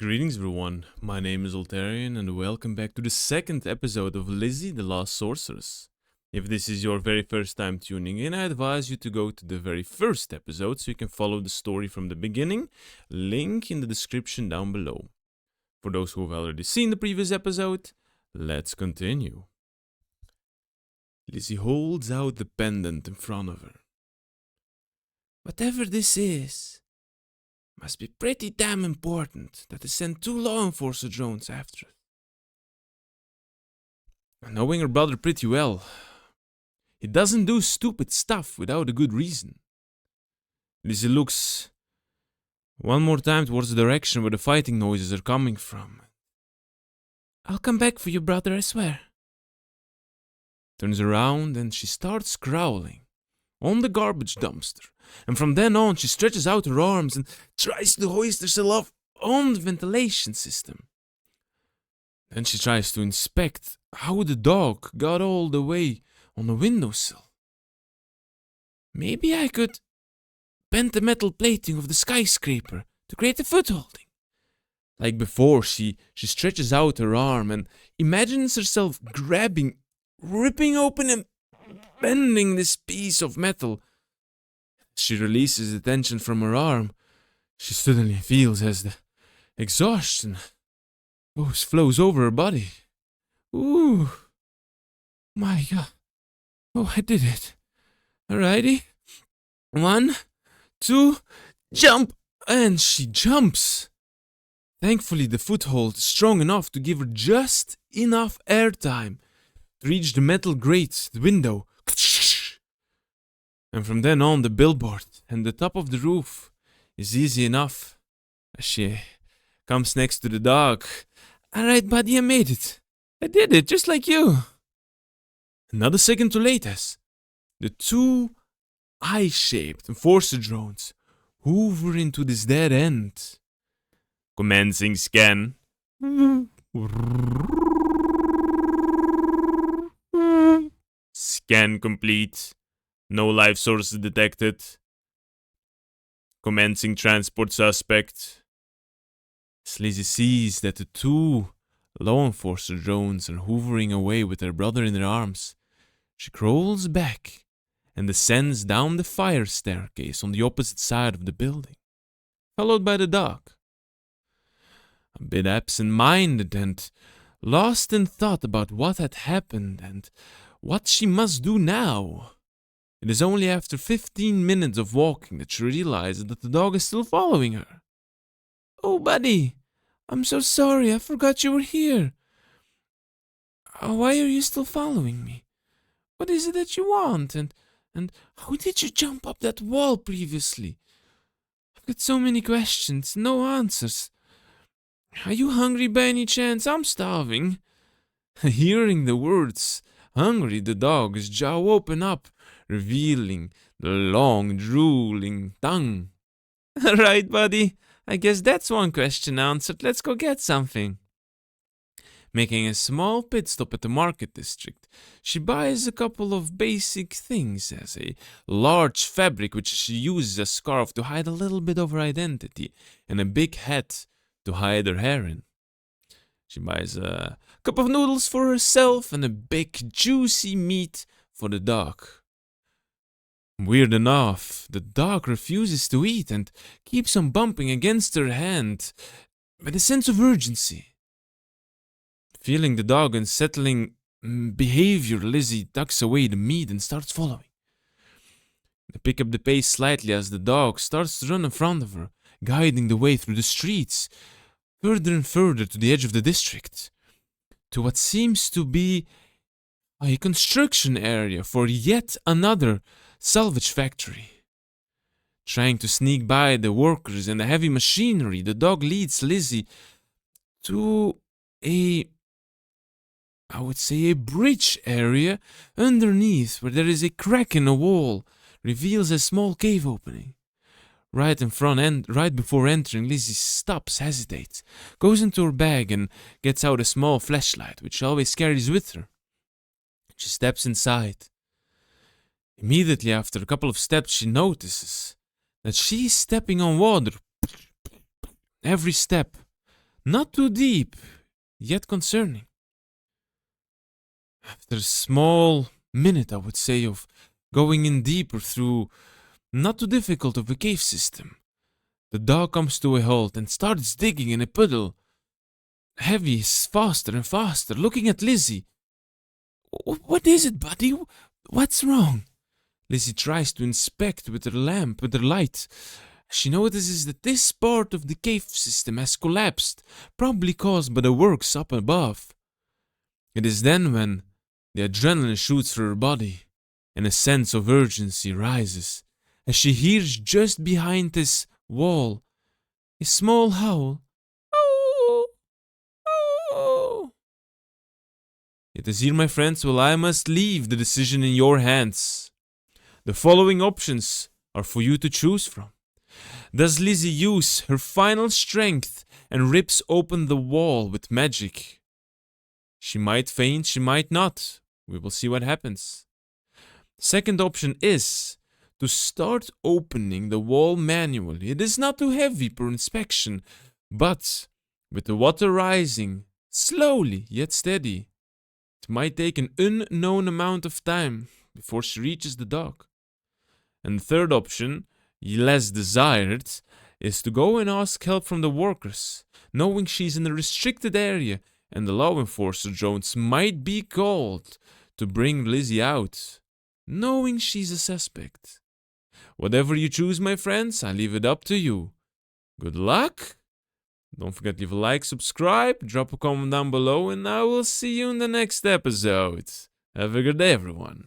Greetings everyone, my name is Altairyan and welcome back to the second episode of Lizzy, the Last Sorceress. If this is your very first time tuning in, I advise you to go to the very first episode so you can follow the story from the beginning, link in the description down below. For those who have already seen the previous episode, let's continue. Lizzy holds out the pendant in front of her. Whatever this is, must be pretty damn important that they sent 2 law enforcer drones after it. Knowing her brother pretty well, he doesn't do stupid stuff without a good reason. Lizzy looks one more time towards the direction where the fighting noises are coming from. I'll come back for you, brother, I swear. Turns around and she starts growling on the garbage dumpster. And from then on, she stretches out her arms and tries to hoist herself up on the ventilation system. Then she tries to inspect how the dog got all the way on the windowsill. Maybe I could bend the metal plating of the skyscraper to create a footholding. Like before, she stretches out her arm and imagines herself grabbing, ripping open and bending this piece of metal. She releases the tension from her arm. She suddenly feels as the exhaustion flows over her body. Ooh. My God. Oh, I did it. Alrighty. 1, 2, jump! And she jumps. Thankfully, the foothold is strong enough to give her just enough airtime to reach the metal grate, the window. And from then on, the billboard and the top of the roof is easy enough. As she comes next to the dog. Alright, buddy, I made it. I did it, just like you. Another second too late as the 2 eye-shaped enforcer drones hoover into this dead end. Commencing scan. Scan complete. No life sources detected. Commencing transport suspect. As Lizzy sees that the 2 law enforcer drones are hovering away with her brother in their arms, she crawls back and descends down the fire staircase on the opposite side of the building, followed by the dog. A bit absent-minded and lost in thought about what had happened and what she must do now. It is only after 15 minutes of walking that she realizes that the dog is still following her. Oh, buddy, I'm so sorry, I forgot you were here. Why are you still following me? What is it that you want? And how did you jump up that wall previously? I've got so many questions, no answers. Are you hungry by any chance? I'm starving. Hearing the words hungry, the dog's jaw open up, revealing the long, drooling tongue. Right, buddy. I guess that's one question answered. Let's go get something. Making a small pit stop at the market district, she buys a couple of basic things, as a large fabric which she uses as a scarf to hide a little bit of her identity, and a big hat to hide her hair in. She buys a cup of noodles for herself and a big juicy meat for the dog. Weird enough, the dog refuses to eat and keeps on bumping against her hand with a sense of urgency. Feeling the dog unsettling behavior, Lizzy tucks away the meat and starts following. They pick up the pace slightly as the dog starts to run in front of her, guiding the way through the streets, further and further to the edge of the district, to what seems to be a construction area for yet another salvage factory. Trying to sneak by the workers and the heavy machinery, the dog leads Lizzy to a bridge area underneath where there is a crack in the wall, reveals a small cave opening. Right before entering, Lizzy stops, hesitates, goes into her bag and gets out a small flashlight, which she always carries with her. She steps inside. Immediately after a couple of steps, she notices that she's stepping on water. Every step, Not too deep, yet concerning. After a small minute, I would say, of going in deeper through not too difficult of a cave system, the dog comes to a halt and starts digging in a puddle. Heavy, faster and faster, looking at Lizzy. What is it, buddy? What's wrong? Lizzy tries to inspect with her lamp, with her light. She notices that this part of the cave system has collapsed, probably caused by the works up above. It is then when the adrenaline shoots through her body, and a sense of urgency rises as she hears just behind this wall a small howl. Oh, oh. It is here, my friends, well, I must leave the decision in your hands. The following options are for you to choose from. Does Lizzy use her final strength and rips open the wall with magic? She might faint, she might not. We will see what happens. Second option is to start opening the wall manually. It is not too heavy per inspection, but with the water rising slowly yet steady, it might take an unknown amount of time before she reaches the dock. And the third option, less desired, is to go and ask help from the workers, knowing she's in a restricted area and the law enforcer drones might be called to bring Lizzy out, knowing she's a suspect. Whatever you choose, my friends, I leave it up to you. Good luck! Don't forget to leave a like, subscribe, drop a comment down below, and I will see you in the next episode. Have a good day, everyone.